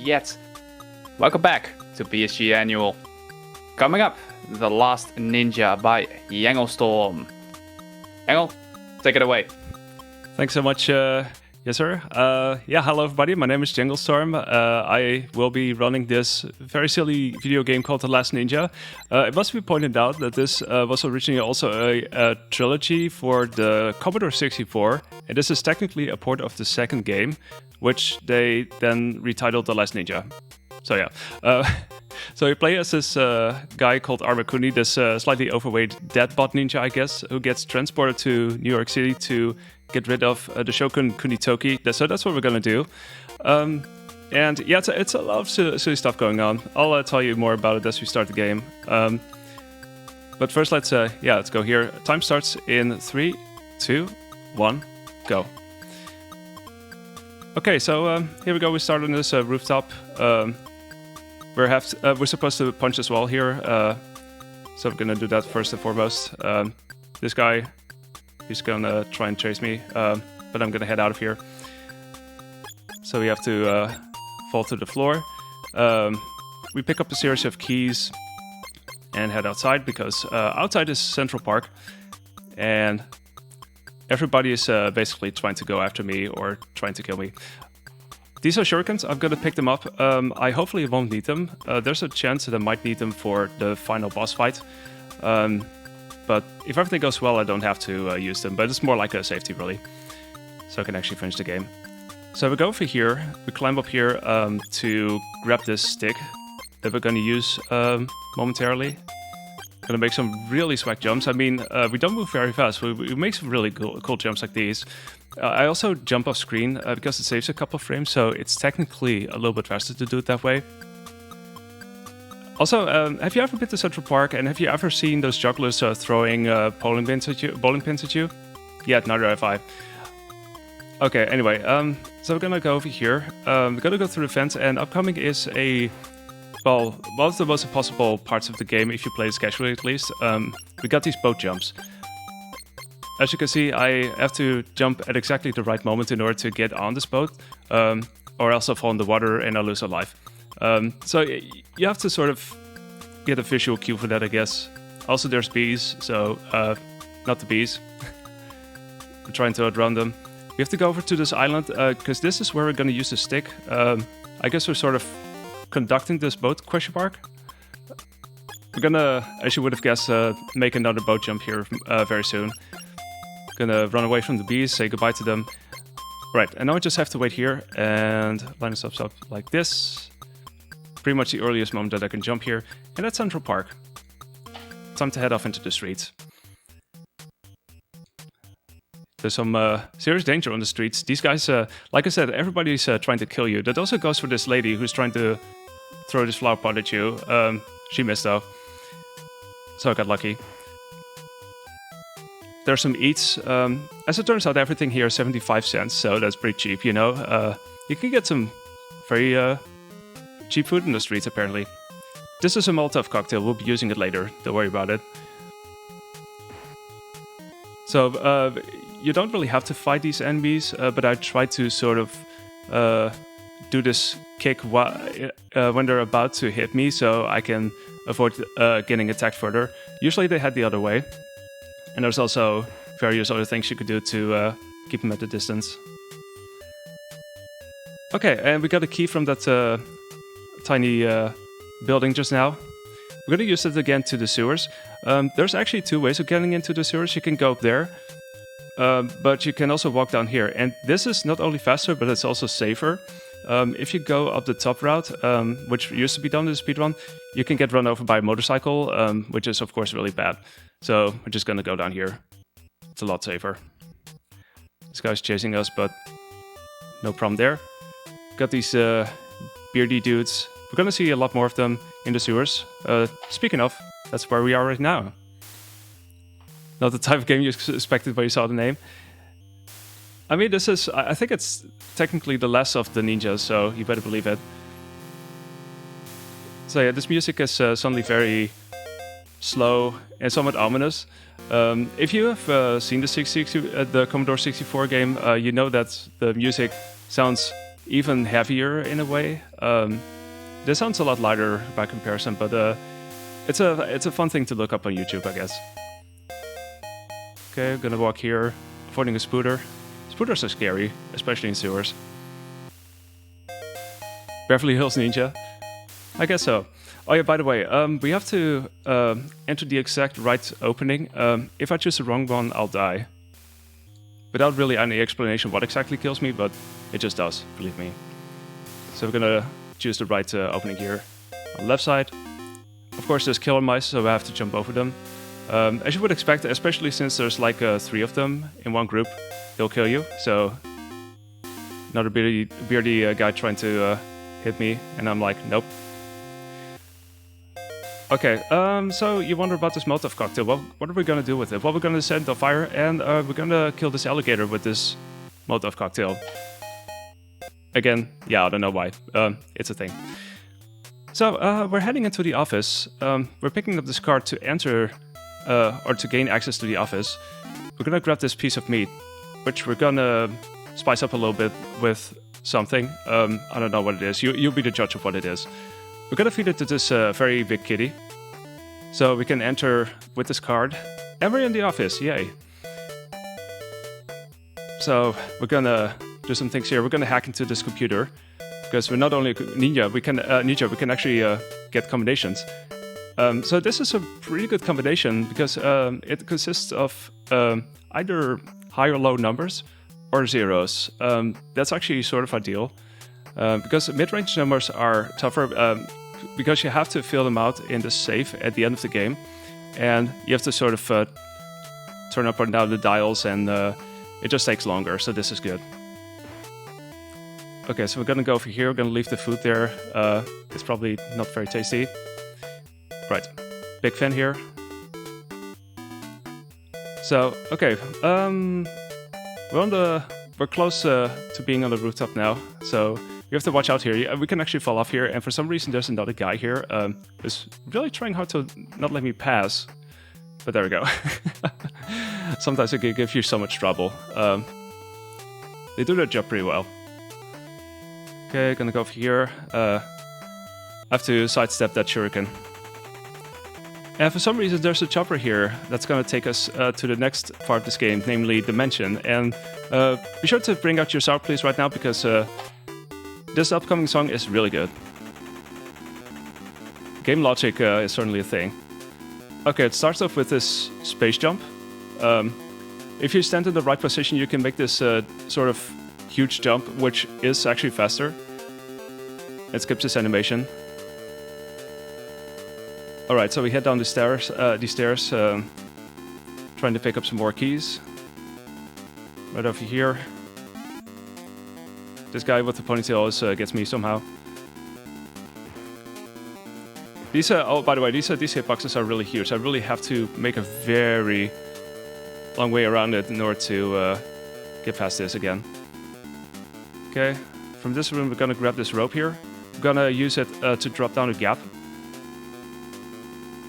yet. Welcome back to BSG Annual. Coming up, The Last Ninja by Janglestorm. Engel, take it away. Thanks so much. Yes, sir. Hello everybody. My name is janglestorm. I will be running this very silly video game called The Last Ninja. It must be pointed out that this was originally also a trilogy for the Commodore 64, and this is technically a port of the second game, which they then retitled The Last Ninja. So yeah. So you play as this guy called Armakuni, this slightly overweight deadbot ninja, I guess, who gets transported to New York City to get rid of the Shogun Kunitoki. So that's what we're gonna do. And yeah, it's a lot of silly stuff going on. I'll tell you more about it as we start the game. But first, let's go here. Time starts in 3, 2, 1, go. Okay, so here we go. We start on this rooftop. We're supposed to punch this wall here, so we're gonna do that first and foremost. This guy, he's gonna try and chase me, but I'm gonna head out of here. So we have to fall to the floor. We pick up a series of keys and head outside, because outside is Central Park, and everybody is basically trying to go after me or trying to kill me. These are shurikens. I'm gonna pick them up. I hopefully won't need them. There's a chance that I might need them for the final boss fight. But if everything goes well, I don't have to use them. But it's more like a safety, really. So I can actually finish the game. So we go over here. We climb up here to grab this stick that we're gonna use momentarily. Gonna make some really swag jumps. I mean, we don't move very fast. We make some really cool jumps like these. I also jump off screen because it saves a couple of frames, so it's technically a little bit faster to do it that way. Also, have you ever been to Central Park, and have you ever seen those jugglers throwing bowling pins at you? Yeah, neither have I. Okay, anyway, so we're gonna go over here. We're gonna go through the fence, and upcoming is one of the most impossible parts of the game, if you play this casually at least. We got these boat jumps. As you can see, I have to jump at exactly the right moment in order to get on this boat, or else I'll fall in the water and I'll lose a life. So you have to sort of get a visual cue for that, I guess. Also, there's bees, so not the bees. I'm trying to outrun them. We have to go over to this island, because this is where we're going to use the stick. I guess we're sort of conducting this boat, question mark. We're gonna, as you would have guessed, make another boat jump here very soon. Gonna run away from the bees, say goodbye to them. Right, and now I just have to wait here and line ourselves up like this. Pretty much the earliest moment that I can jump here. And that's Central Park. Time to head off into the streets. There's some serious danger on the streets. These guys, like I said, everybody's trying to kill you. That also goes for this lady who's trying to throw this flower pot at you. She missed though, so I got lucky. There's some eats. As it turns out, everything here is 75 cents, so that's pretty cheap, you know. You can get some very cheap food in the streets, apparently. This is a Molotov cocktail. We'll be using it later. Don't worry about it. So, you don't really have to fight these enemies, but I try to sort of do this kick when they're about to hit me, so I can avoid getting attacked further. Usually they head the other way. And there's also various other things you could do to keep them at a distance. Okay, and we got a key from that tiny building just now. We're going to use it again to the sewers. There's actually two ways of getting into the sewers. You can go up there, but you can also walk down here. And this is not only faster, but it's also safer. If you go up the top route, which used to be done in the speedrun, you can get run over by a motorcycle, which is of course really bad. So we're just gonna go down here. It's a lot safer. This guy's chasing us, but no problem there. Got these beardy dudes. We're gonna see a lot more of them in the sewers. Speaking of, that's where we are right now. Not the type of game you expected when you saw the name. I mean, this is, I think it's technically the last of the ninjas, so you better believe it. So yeah, this music is suddenly very slow and somewhat ominous. If you have seen the Commodore 64 game, you know that the music sounds even heavier in a way. This sounds a lot lighter by comparison, but it's a fun thing to look up on YouTube, I guess. Okay, I'm gonna walk here, avoiding a spooter. Spooters are scary, especially in sewers. Beverly Hills Ninja? I guess so. Oh yeah, by the way, we have to enter the exact right opening. If I choose the wrong one, I'll die. Without really any explanation what exactly kills me, but it just does, believe me. So we're gonna choose the right opening here. On the left side. Of course there's killer mice, so I have to jump over them. As you would expect, especially since there's like 3 of them in one group, they'll kill you. So another beardy guy trying to hit me, and I'm like, nope. Okay, so you wonder about this Molotov cocktail. Well, what are we gonna do with it? Well, we're gonna set it on fire, and we're gonna kill this alligator with this Molotov cocktail. Again, yeah, I don't know why. It's a thing. So, we're heading into the office. We're picking up this card to enter, or to gain access to the office. We're gonna grab this piece of meat, which we're gonna spice up a little bit with something. I don't know what it is. You'll be the judge of what it is. We're gonna feed it to this very big kitty. So we can enter with this card. And we're in the office, yay. So we're gonna do some things here. We're gonna hack into this computer. Because we're not only ninja, we can actually get combinations. So this is a pretty good combination because it consists of either high or low numbers or zeros. That's actually sort of ideal. Because mid-range numbers are tougher because you have to fill them out in the safe at the end of the game, and you have to sort of turn up or down the dials, and it just takes longer, so this is good. Okay, so we're gonna go over here, we're gonna leave the food there. It's probably not very tasty. Right, big fan here. So, okay, we're close to being on the rooftop now, so you have to watch out here. We can actually fall off here, and for some reason there's another guy here who's really trying hard to not let me pass. But there we go. Sometimes it can give you so much trouble. They do their job pretty well. Okay, gonna go over here. I have to sidestep that shuriken. And for some reason there's a chopper here that's gonna take us to the next part of this game, namely Dimension. And be sure to bring out your sour please right now, because this upcoming song is really good. Game logic is certainly a thing. Okay, it starts off with this space jump. If you stand in the right position, you can make this sort of huge jump, which is actually faster. It skips this animation. Alright, so we head down the stairs, trying to pick up some more keys. Right over here. This guy with the ponytail always gets me somehow. These, oh, by the way, these hitboxes are really huge. I really have to make a very long way around it in order to get past this again. Okay, from this room we're gonna grab this rope here. We're gonna use it to drop down a gap.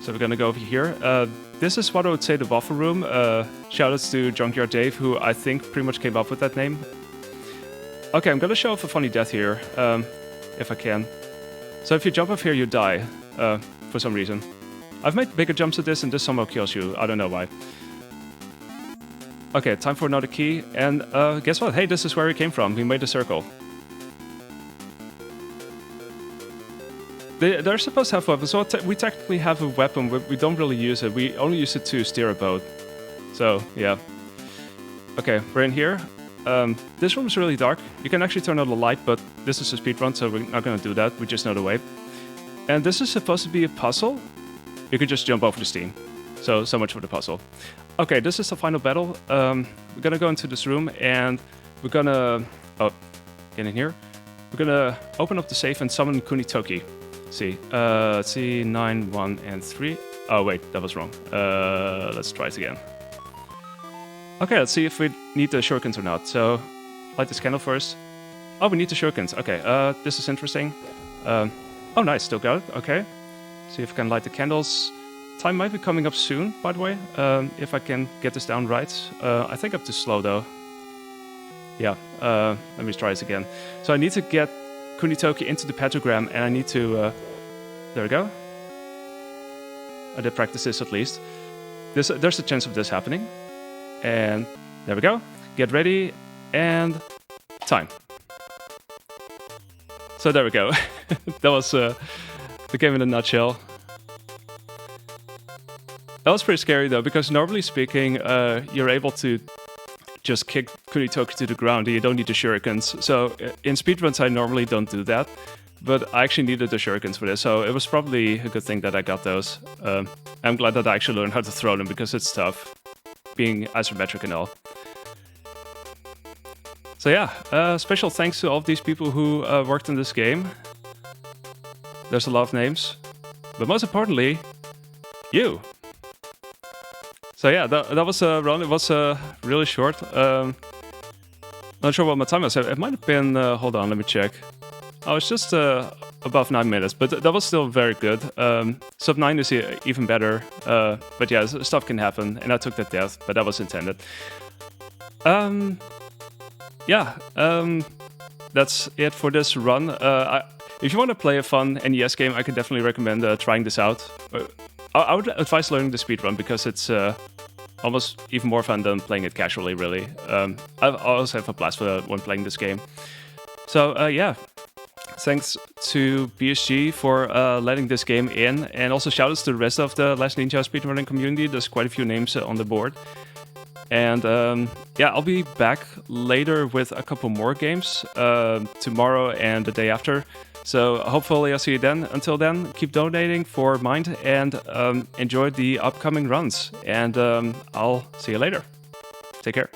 So we're gonna go over here. This is what I would say the buffer room. Shoutouts to Junkyard Dave, who I think pretty much came up with that name. Okay, I'm gonna show off a funny death here, if I can. So if you jump off here, you die, for some reason. I've made bigger jumps at this, and this somehow kills you. I don't know why. Okay, time for another key, and guess what? Hey, this is where we came from. We made a circle. They're supposed to have weapons, so we technically have a weapon, but we don't really use it. We only use it to steer a boat. So, yeah. Okay, we're in here. This room is really dark. You can actually turn on the light, but this is a speedrun, so we're not gonna do that. We just know the way. And this is supposed to be a puzzle. You could just jump over the steam. So much for the puzzle. Okay, this is the final battle. We're gonna go into this room, and we're gonna... Oh, get in here. We're gonna open up the safe and summon Kunitoki. Let's see, 9, 1, and 3. Oh wait, that was wrong. Let's try it again. Okay, let's see if we need the shurikens or not. So, light this candle first. Oh, we need the shurikens. Okay, this is interesting. Oh nice, still got it. Okay. See if I can light the candles. Time might be coming up soon, by the way, if I can get this down right. I think I'm too slow though. Yeah, let me try this again. So I need to get Kunitoki into the pentagram, and I need to... there we go. I did practice this at least. There's a chance of this happening. And there we go. Get ready, and time. So there we go. That was the game in a nutshell. That was pretty scary though, because normally speaking, you're able to just kick Kunitoki to the ground and you don't need the shurikens. So in speedruns I normally don't do that, but I actually needed the shurikens for this, so it was probably a good thing that I got those. I'm glad that I actually learned how to throw them, because it's tough, being isometric and all. So yeah, special thanks to all of these people who worked in this game. There's a lot of names, but most importantly, you. So yeah, that was a run. It was really short. Not sure what my time was. It might have been, hold on, let me check. Oh, it's just above 9 minutes, but that was still very good. Sub 9 is even better. But yeah, stuff can happen, and I took that death, but that was intended. That's it for this run. If you want to play a fun NES game, I can definitely recommend trying this out. I would advise learning the speedrun, because it's almost even more fun than playing it casually, really. I always have a blast when playing this game. So yeah, thanks to BSG for letting this game in, and also shoutouts to the rest of the Last Ninja speedrunning community. There's quite a few names on the board. And yeah, I'll be back later with a couple more games tomorrow and the day after. So hopefully I'll see you then. Until then, keep donating for Mind, and enjoy the upcoming runs. And I'll see you later. Take care.